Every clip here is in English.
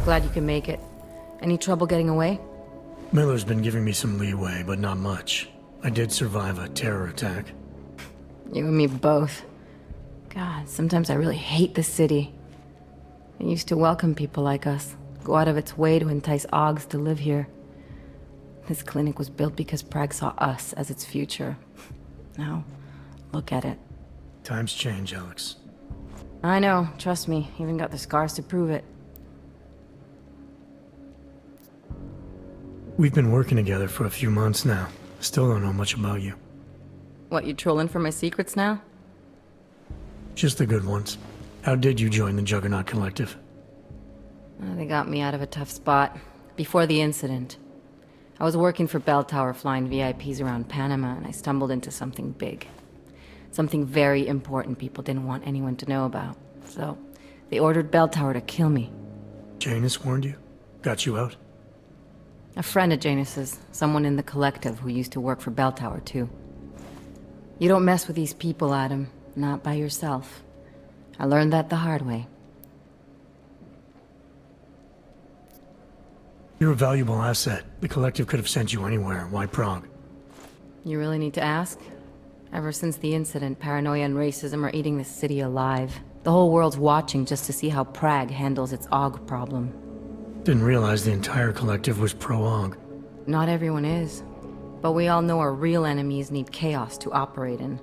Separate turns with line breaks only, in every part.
Glad you can make it. Any trouble getting away?
Miller's been giving me some leeway, but not much. I did survive a terror attack.
You and me both. God, sometimes I really hate this city. It used to welcome people like us, go out of its way to entice Augs to live here. This clinic was built because Prague saw us as its future. Now, look at it.
Times change, Alex.
I know, trust me, even got the scars to prove it.
We've been working together for a few months now. Still don't know much about you.
What, you trolling for my secrets now?
Just the good ones. How did you join the Juggernaut Collective?
They got me out of a tough spot. Before the incident. I was working for Bell Tower flying VIPs around Panama, and I stumbled into something big. Something very important people didn't want anyone to know about. So, they ordered Bell Tower to kill me.
Janus warned you? Got you out?
A friend of Janus's, someone in the collective who used to work for Bell Tower too. You don't mess with these people, Adam. Not by yourself. I learned that the hard way.
You're a valuable asset. The collective could have sent you anywhere. Why Prague?
You really need to ask? Ever since the incident, paranoia and racism are eating this city alive. The whole world's watching just to see how Prague handles its AUG problem.
Didn't realize the entire collective was pro-AUG.
Not everyone is. But we all know our real enemies need chaos to operate in.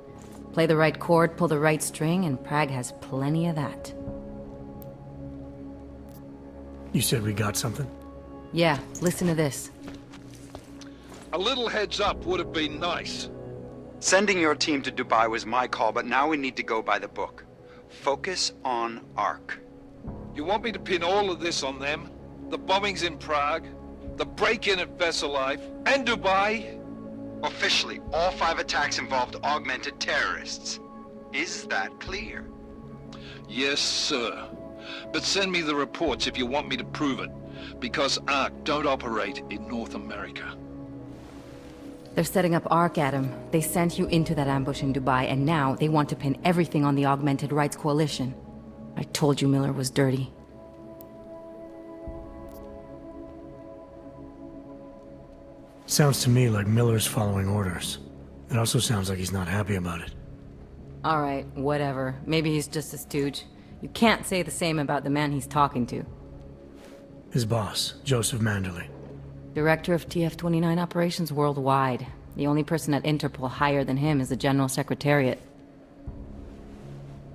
Play the right chord, pull the right string, and Prague has plenty of that.
You said we got something?
Yeah, listen to this.
A little heads up would have been nice.
Sending your team to Dubai was my call, but now we need to go by the book. Focus on ARC.
You want me to pin all of this on them? The bombings in Prague, the break-in at Vessel Life, and Dubai?
Officially, all 5 attacks involved augmented terrorists. Is that clear?
Yes, sir. But send me the reports if you want me to prove it, because ARC don't operate in North America.
They're setting up ARC, Adam. They sent you into that ambush in Dubai, and now they want to pin everything on the Augmented Rights Coalition. I told you Miller was dirty.
Sounds to me like Miller's following orders. It also sounds like he's not happy about it.
Alright, whatever. Maybe he's just a stooge. You can't say the same about the man he's talking to.
His boss, Joseph Manderley.
Director of TF-29 operations worldwide. The only person at Interpol higher than him is the General Secretariat.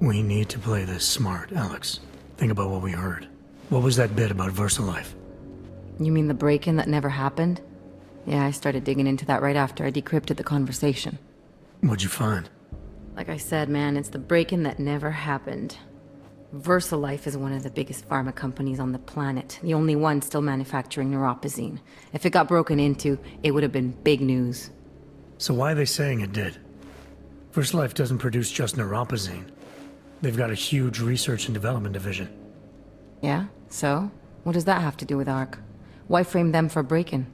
We need to play this smart, Alex. Think about what we heard. What was that bit about VersaLife?
You mean the break-in that never happened? Yeah, I started digging into that right after I decrypted the conversation.
What'd you find?
Like I said, man, it's the break-in that never happened. VersaLife is one of the biggest pharma companies on the planet, the only one still manufacturing neuropozyne. If it got broken into, it would have been big news.
So why are they saying it did? VersaLife doesn't produce just neuropozyne. They've got a huge research and development division.
Yeah? So? What does that have to do with ARC? Why frame them for break-in?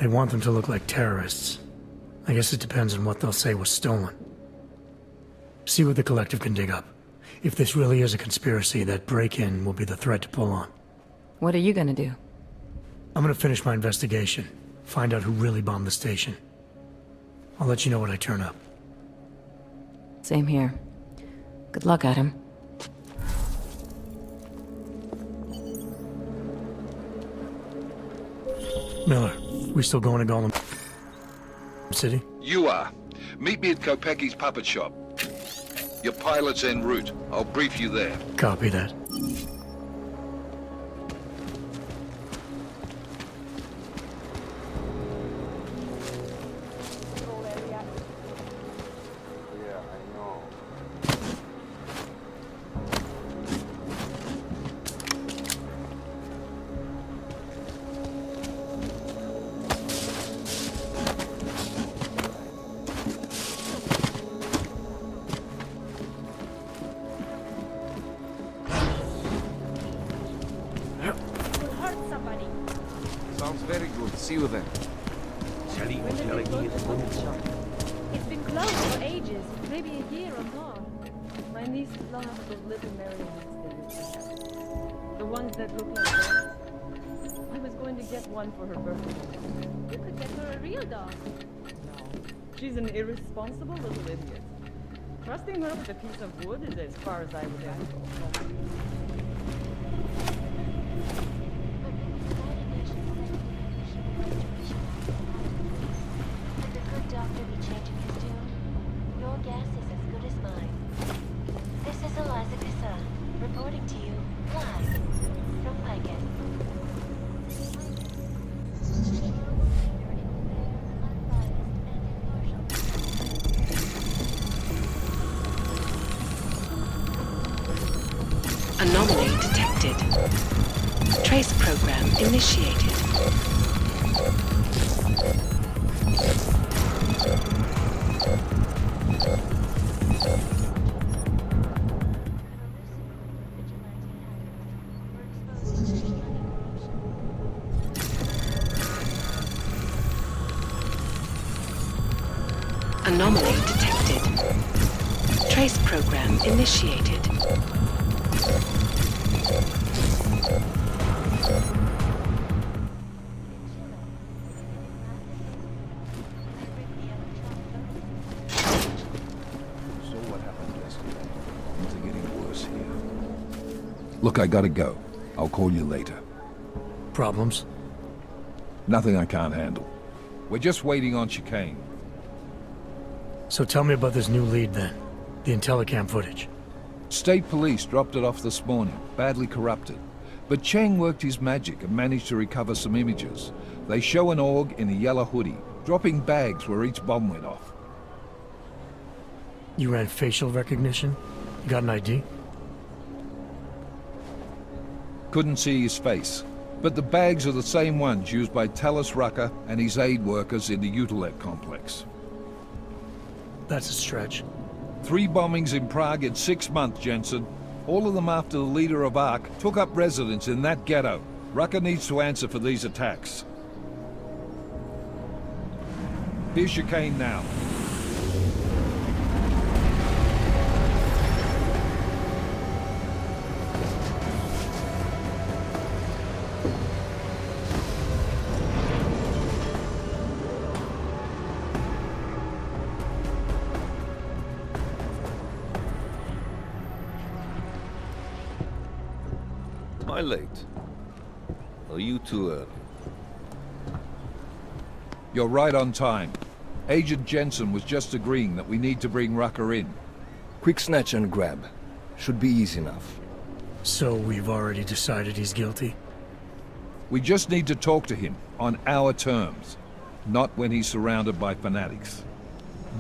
They want them to look like terrorists. I guess it depends on what they'll say was stolen. See what the collective can dig up. If this really is a conspiracy, that break-in will be the threat to pull on.
What are you gonna do?
I'm gonna finish my investigation. Find out who really bombed the station. I'll let you know when I turn up.
Same here. Good luck, Adam.
Miller, we still going to Golem City?
You are. Meet me at Kopecki's puppet shop. Your pilot's en route. I'll brief you there.
Copy that.
Sounds very good. See you then.
It's been closed for ages, maybe a year or more. My niece loves those little marionettes they used to have. The ones that look like this.
was going to get one for her birthday.
You could get her a real dog.
No. She's an irresponsible little idiot. Trusting her with a piece of wood is as far as I would ever go.
Could the good doctor be changing his tune? Your guess is as good as mine. This is Eliza Kassa, reporting to you live from Lycus.
Anomaly detected. Trace program initiated. Anomaly detected. Trace program initiated.
So what happened yesterday? Things are getting worse here.
Look, I gotta go. I'll call you later.
Problems?
Nothing I can't handle. We're just waiting on chicane.
So tell me about this new lead then. The Intellicam footage.
State police dropped it off this morning, badly corrupted. But Cheng worked his magic and managed to recover some images. They show an org in a yellow hoodie, dropping bags where each bomb went off.
You ran facial recognition? You got an ID?
Couldn't see his face. But the bags are the same ones used by Talos Rucker and his aid workers in the Utilec complex.
That's a stretch.
3 bombings in Prague in 6 months, Jensen. All of them after the leader of ARC took up residence in that ghetto. Rucker needs to answer for these attacks. Here's chicane now.
Am I late? Are you too early?
You're right on time. Agent Jensen was just agreeing that we need to bring Rucker in.
Quick snatch and grab. Should be easy enough.
So we've already decided he's guilty?
We just need to talk to him on our terms, not when he's surrounded by fanatics.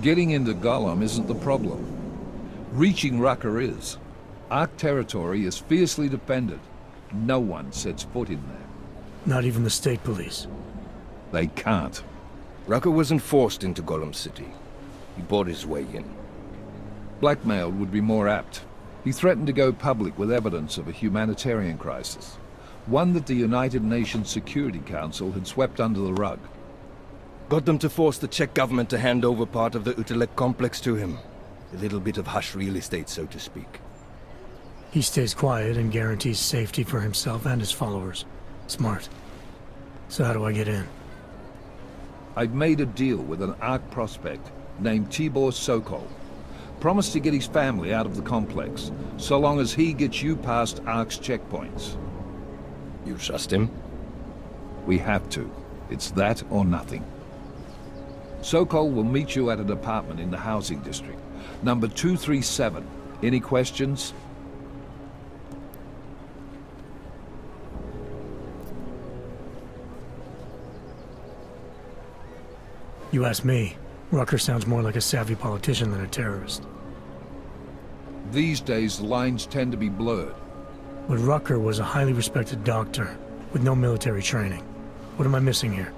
Getting into Gollum isn't the problem. Reaching Rucker is. ARC territory is fiercely defended. No one sets foot in there.
Not even the state police?
They can't.
Rucker wasn't forced into Gollum City. He bought his way in.
Blackmailed would be more apt. He threatened to go public with evidence of a humanitarian crisis. One that the United Nations Security Council had swept under the rug.
Got them to force the Czech government to hand over part of the Utilec complex to him. A little bit of hush real estate, so to speak.
He stays quiet and guarantees safety for himself and his followers. Smart. So how do I get in?
I've made a deal with an ARC prospect named Tibor Sokol. Promised to get his family out of the complex, so long as he gets you past ARC's checkpoints.
You trust him?
We have to. It's that or nothing. Sokol will meet you at an apartment in the housing district. Number 237. Any questions?
You ask me. Rucker sounds more like a savvy politician than a terrorist.
These days, the lines tend to be blurred.
But Rucker was a highly respected doctor, with no military training. What am I missing here?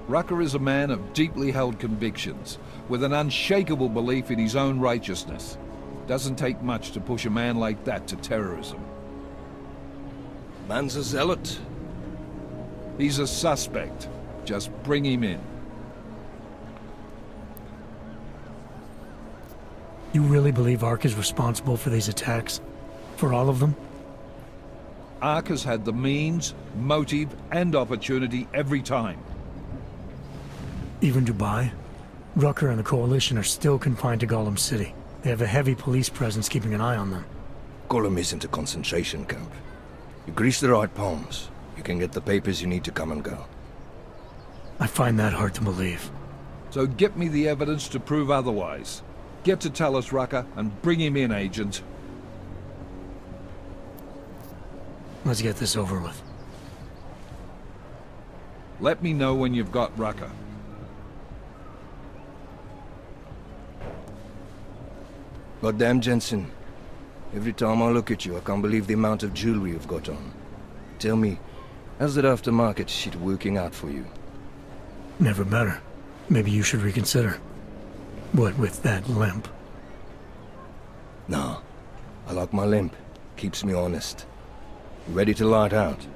Rucker is a man of deeply held convictions, with an unshakable belief in his own righteousness. Doesn't take much to push a man like that to terrorism.
Man's a zealot.
He's a suspect. Just bring him in.
You really believe ARC is responsible for these attacks? For all of them?
Ark has had the means, motive, and opportunity every time.
Even Dubai? Rucker and the Coalition are still confined to Gollum City. They have a heavy police presence keeping an eye on them.
Gollum isn't a concentration camp. You grease the right palms, you can get the papers you need to come and go.
I find that hard to believe.
So get me the evidence to prove otherwise. Get to Talus Rucker and bring him in, Agent.
Let's get this over with.
Let me know when you've got Rucker.
Goddamn, Jensen. Every time I look at you, I can't believe the amount of jewelry you've got on. Tell me, how's that aftermarket shit working out for you?
Never better. Maybe you should reconsider. What with that limp?
Nah, I like my limp. Keeps me honest. Ready to light out.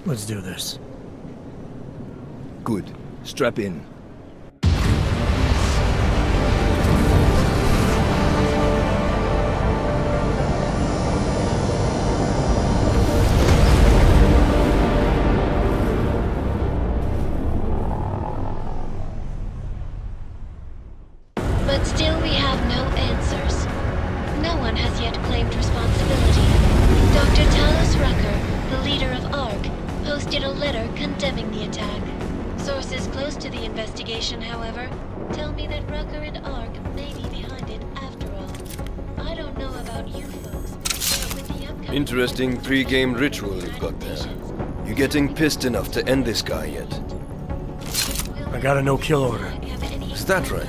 Let's do this.
Good. Strap in.
But still we have no answers. No one has yet claimed responsibility. Dr. Talus Rucker, the leader of ARC, posted a letter condemning the attack. Sources close to the investigation, however, tell me that Rucker and ARC may be behind it after all. I don't know about you folks, but with the upcoming...
Interesting pre-game ritual you've got there. You getting pissed enough to end this guy yet?
I got a no-kill order.
Is that right?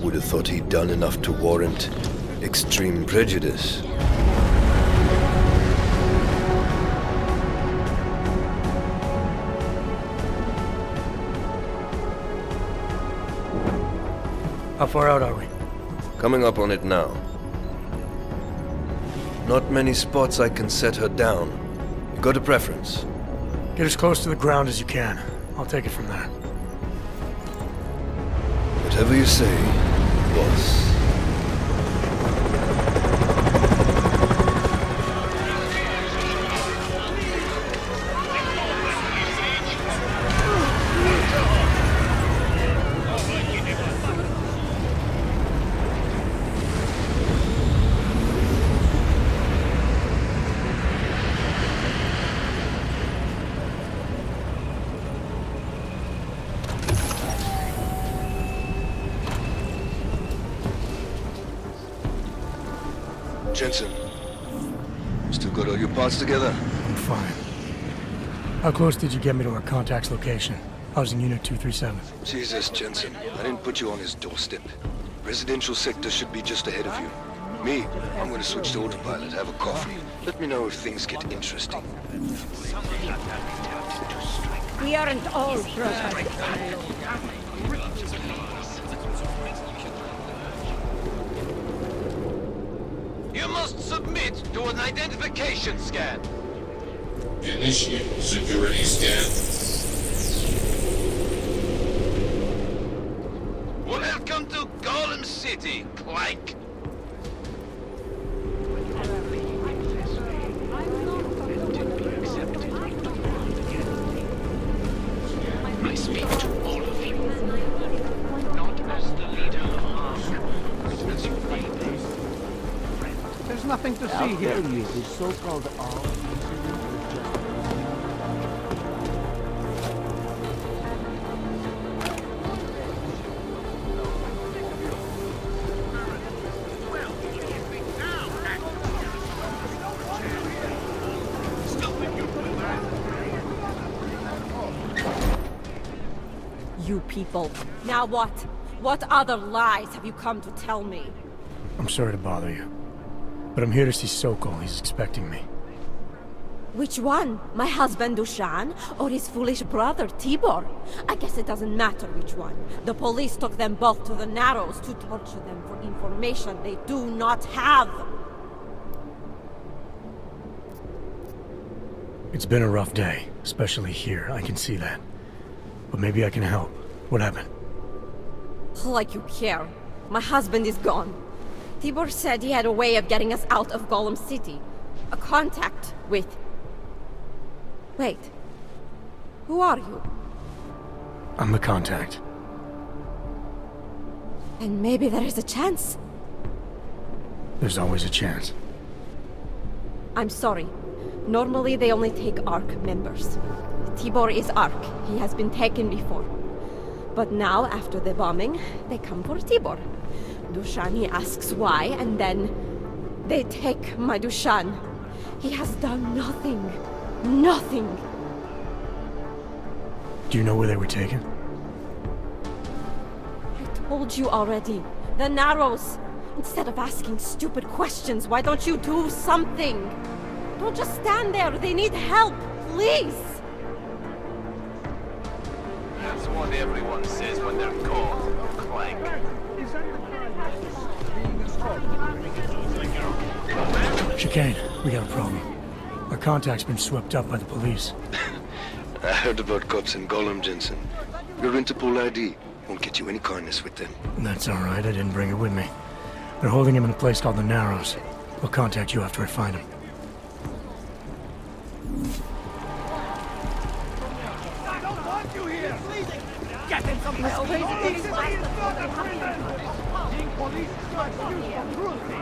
Would have thought he'd done enough to warrant extreme prejudice.
How far out are we?
Coming up on it now. Not many spots I can set her down. You got a preference?
Get as close to the ground as you can. I'll take it from there.
Whatever you say, boss. Jensen, still got all your parts together?
I'm fine. How close did you get me to our contact's location? Housing Unit 237.
Jesus, Jensen, I didn't put you on his doorstep. Residential sector should be just ahead of you. Me, I'm gonna switch to autopilot, have a coffee. Let me know if things get interesting.
We aren't all brothers.
You must submit to an identification scan.
Initiate security scan.
Welcome to Gollum City, Clank.
I speak to all of you, not as the leader of ARC, but as your neighbors.
There's nothing to see here.
His so-called
You people. Now what? What other lies have you come to tell me?
I'm sorry to bother you, but I'm here to see Sokol. He's expecting me.
Which one? My husband Dushan, or his foolish brother Tibor? I guess it doesn't matter which one. The police took them both to the Narrows to torture them for information they do not have.
It's been a rough day, especially here, I can see that. But maybe I can help. What happened?
Like you care. My husband is gone. Tibor said he had a way of getting us out of Golem City. A contact with... Wait. Who are you?
I'm the contact.
And maybe there is a chance.
There's always a chance.
I'm sorry. Normally they only take ARC members. Tibor is ARC. He has been taken before. But now, after the bombing, they come for Tibor. Dushani asks why, and then they take my Dushan. He has done nothing. Nothing.
Do you know where they were taken?
I told you already. The Narrows. Instead of asking stupid questions, why don't you do something? Don't just stand there. They need help. Please.
That's what everyone says when they're caught. Clank.
Chicane, we got a problem. Our contact's been swept up by the police.
I heard about cops in Golem, Jensen. Your Interpol ID won't get you any kindness with them.
That's all right, I didn't bring it with me. They're holding him in a place called the Narrows. We'll contact you after I find him.
I don't want you here! Get him some help! Being police starts to use for cruelty!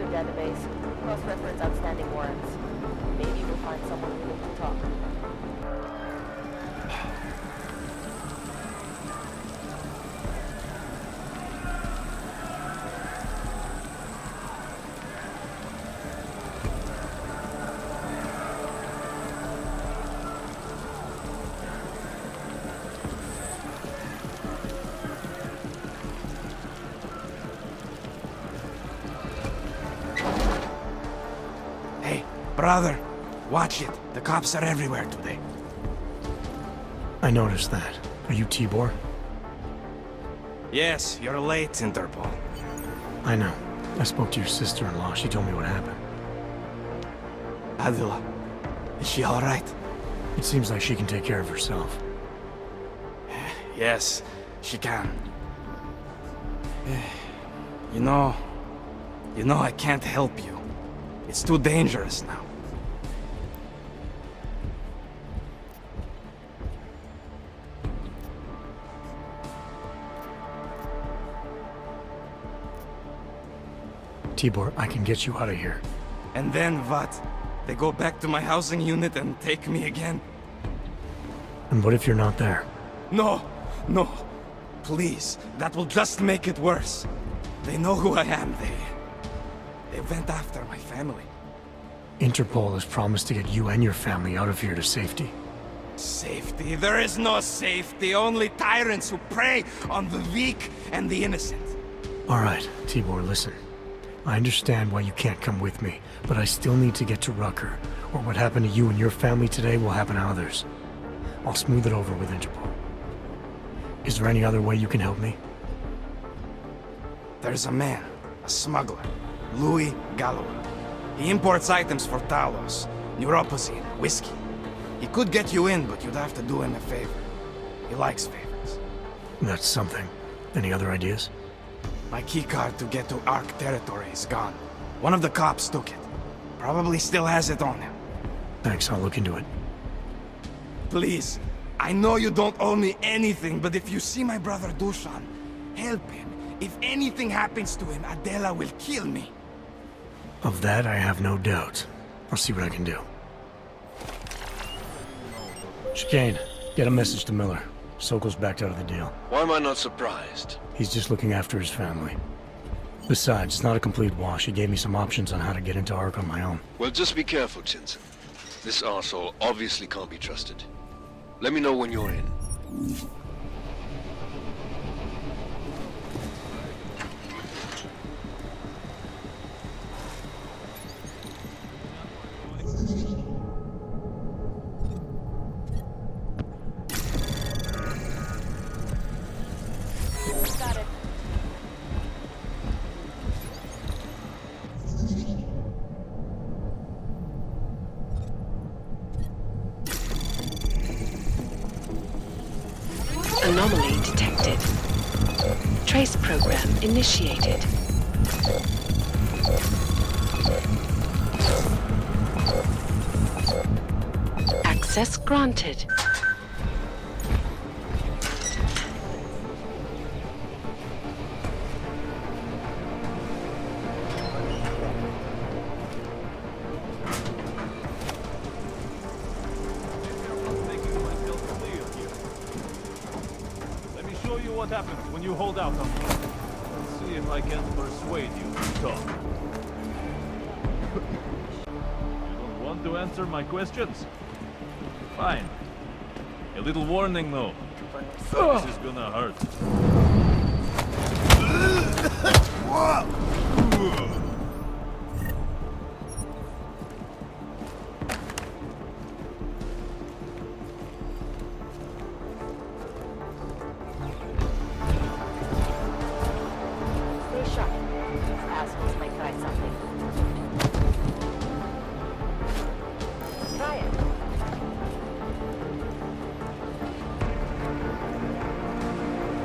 Database, cross-reference outstanding warrants. Maybe we'll find someone who can talk.
Brother, watch it. The cops are everywhere today.
I noticed that. Are you Tibor?
Yes, you're late, Interpol.
I know. I spoke to your sister-in-law. She told me what happened.
Adila, is she all right?
It seems like she can take care of herself.
Yes, she can. You know, I can't help you. It's too dangerous now.
Tibor, I can get you out of here.
And then what? They go back to my housing unit and take me again?
And what if you're not there?
No, no. Please, that will just make it worse. They know who I am. They went after my family.
Interpol has promised to get you and your family out of here to safety.
Safety? There is no safety. Only tyrants who prey on the weak and the innocent.
All right, Tibor, listen. I understand why you can't come with me, but I still need to get to Rucker, or what happened to you and your family today will happen to others. I'll smooth it over with Interpol. Is there any other way you can help me?
There's a man, a smuggler, Louis Galloway. He imports items for Talos, neuropozyne, whiskey. He could get you in, but you'd have to do him a favor. He likes favors.
That's something. Any other ideas?
My keycard to get to ARC territory is gone. One of the cops took it. Probably still has it on him.
Thanks, I'll look into it.
Please, I know you don't owe me anything, but if you see my brother Dushan, help him. If anything happens to him, Adela will kill me.
Of that, I have no doubt. I'll see what I can do. Chicane, get a message to Miller. Sokol's backed out of the deal.
Why am I not surprised?
He's just looking after his family. Besides, it's not a complete wash. He gave me some options on how to get into ARC on my own.
Well, just be careful, Jensen. This arsehole obviously can't be trusted. Let me know when you're in.
Anomaly detected. Trace program initiated. Access granted.
Let me show you what happens when you hold out on me. Let's see if I can persuade you to talk. You don't want to answer my questions? Fine. A little warning, though. This is gonna hurt.
Stay sharp. These assholes might try something. Try it.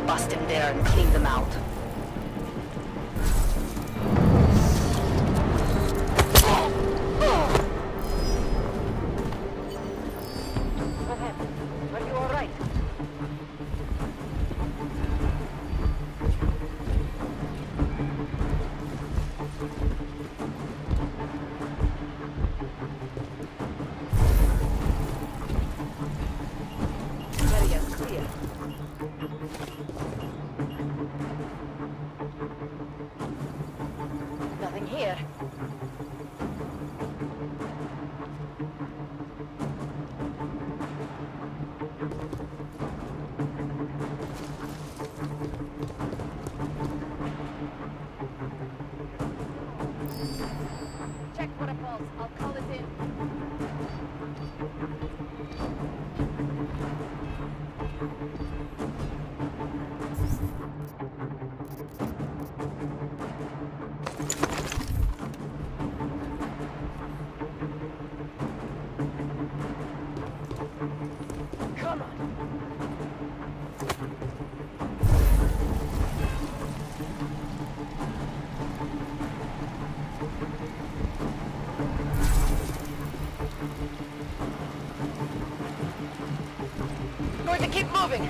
Bust him there and clean them out. What happened? Are you all right? Area's clear. Nothing here. Check protocols. I'll call it in. Come on. Going to keep moving.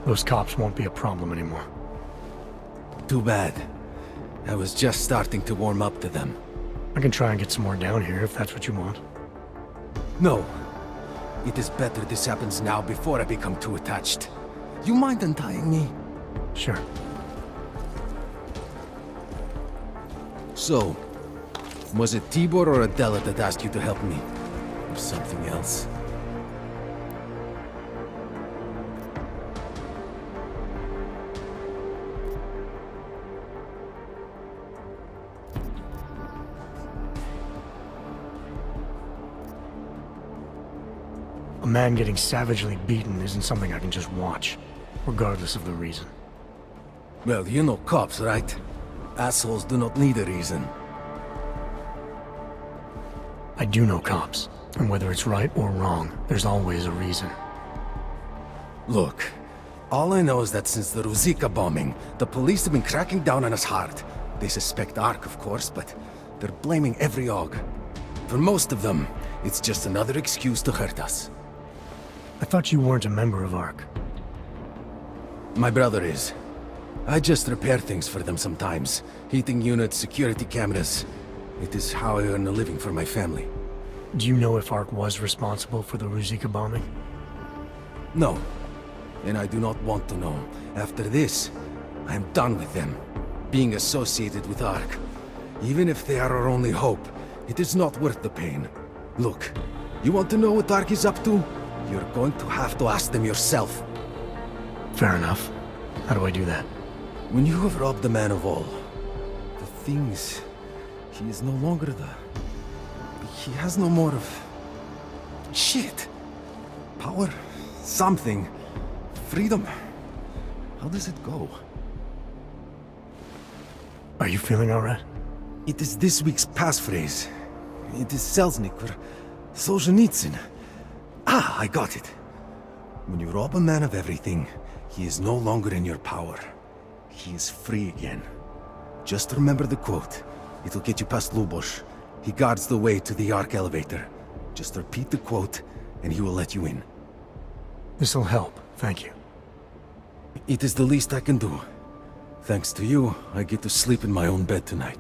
Those cops won't be a problem anymore.
Too bad. I was just starting to warm up to them.
I can try and get some more down here if that's what you want.
No. It is better this happens now before I become too attached. You mind untying me?
Sure.
So, was it Tibor or Adela that asked you to help me? Or something else?
A man getting savagely beaten isn't something I can just watch, regardless of the reason.
Well, you know cops, right? Assholes do not need a reason.
I do know cops, and whether it's right or wrong, there's always a reason.
Look, all I know is that since the Ruzicka bombing, the police have been cracking down on us hard. They suspect Ark, of course, but they're blaming every AUG. For most of them, it's just another excuse to hurt us.
I thought you weren't a member of Ark.
My brother is. I just repair things for them sometimes. Heating units, security cameras. It is how I earn a living for my family.
Do you know if ARC was responsible for the Ruzicka bombing?
No. And I do not want to know. After this, I am done with them. Being associated with ARC. Even if they are our only hope, it is not worth the pain. Look, you want to know what ARC is up to? You're going to have to ask them yourself.
Fair enough. How do I do that?
When you have robbed the man of all, the things... He is no longer the... He has no more of... Shit! Power... something... freedom... How does it go?
Are you feeling alright?
It is this week's passphrase. It is Selznick or Solzhenitsyn. Ah, I got it. When you rob a man of everything, he is no longer in your power. He is free again. Just remember the quote. It'll get you past Lubosh. He guards the way to the Ark elevator. Just repeat the quote, and he will let you in.
This'll help, thank you.
It is the least I can do. Thanks to you, I get to sleep in my own bed tonight.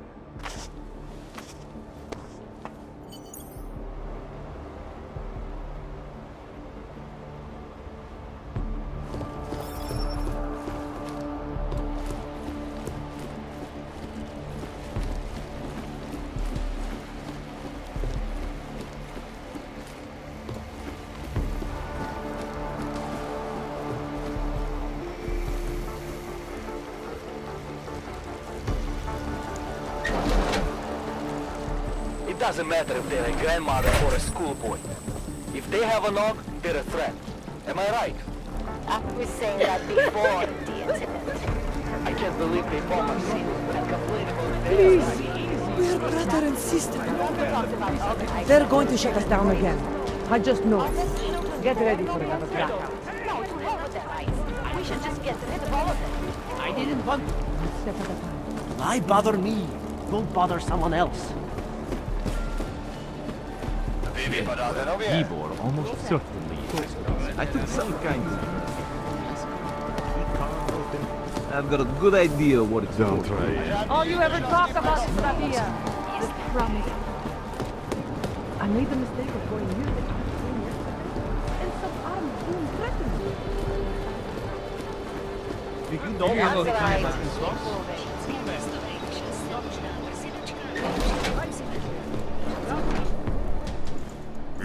It doesn't matter if they're a grandmother or a schoolboy. If they have a nog, they're a threat. Am I right?
I was saying that before the incident.
I can't believe they bomb our city and complain about
We're brother and sister. They're going to shut us down again. I just know. Get ready for another blackout.
No, to hell with their rights. We should just get rid of all of them.
I didn't want... One step at a time. Why bother me? Don't bother someone else.
Tibor almost certainly is. I took some kind of... I've got a good idea what it's for.
All you ever talk about is Slavia. This promise. I made the mistake of going near the and some arms being threatened.
You don't have any time about this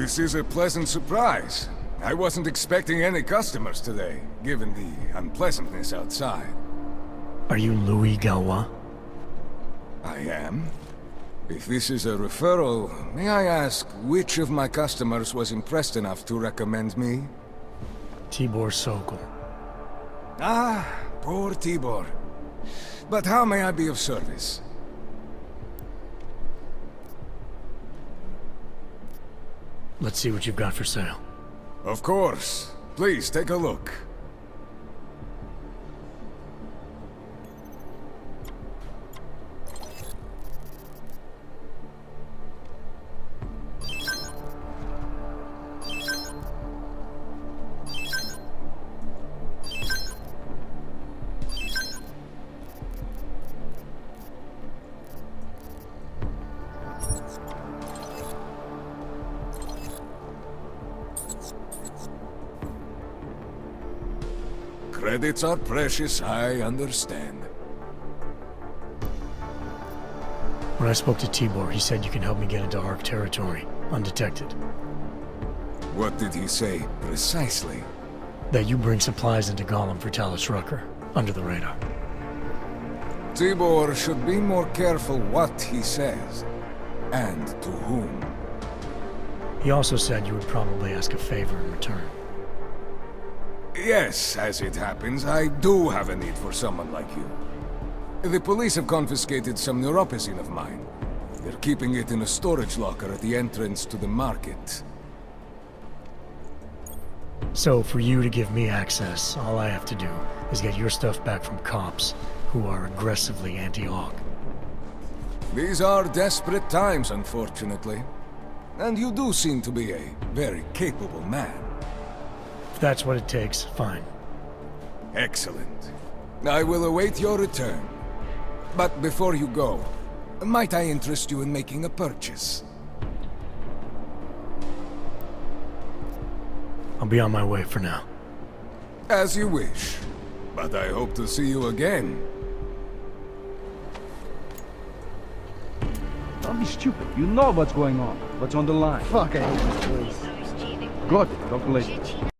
This is a pleasant surprise. I wasn't expecting any customers today, given the unpleasantness outside.
Are you Louis Galois?
I am. If this is a referral, may I ask which of my customers was impressed enough to recommend me?
Tibor Sokol.
Ah, poor Tibor. But how may I be of service?
Let's see what you've got for sale.
Of course. Please take a look. Credits are precious, I understand.
When I spoke to Tibor, he said you can help me get into ARC territory, undetected.
What did he say, precisely?
That you bring supplies into Gollum for Talus Rucker, under the radar.
Tibor should be more careful what he says, and to whom.
He also said you would probably ask a favor in return.
Yes, as it happens, I do have a need for someone like you. The police have confiscated some neuropazine of mine. They're keeping it in a storage locker at the entrance to the market.
So, for you to give me access, all I have to do is get your stuff back from cops who are aggressively anti-AUG.
These are desperate times, unfortunately. And you do seem to be a very capable man.
If that's what it takes, fine.
Excellent. I will await your return. But before you go, might I interest you in making a purchase?
I'll be on my way for now.
As you wish. But I hope to see you again.
Don't be stupid. You know what's going on. What's on the line.
Fuck, I hate this place.
Good. Talk later.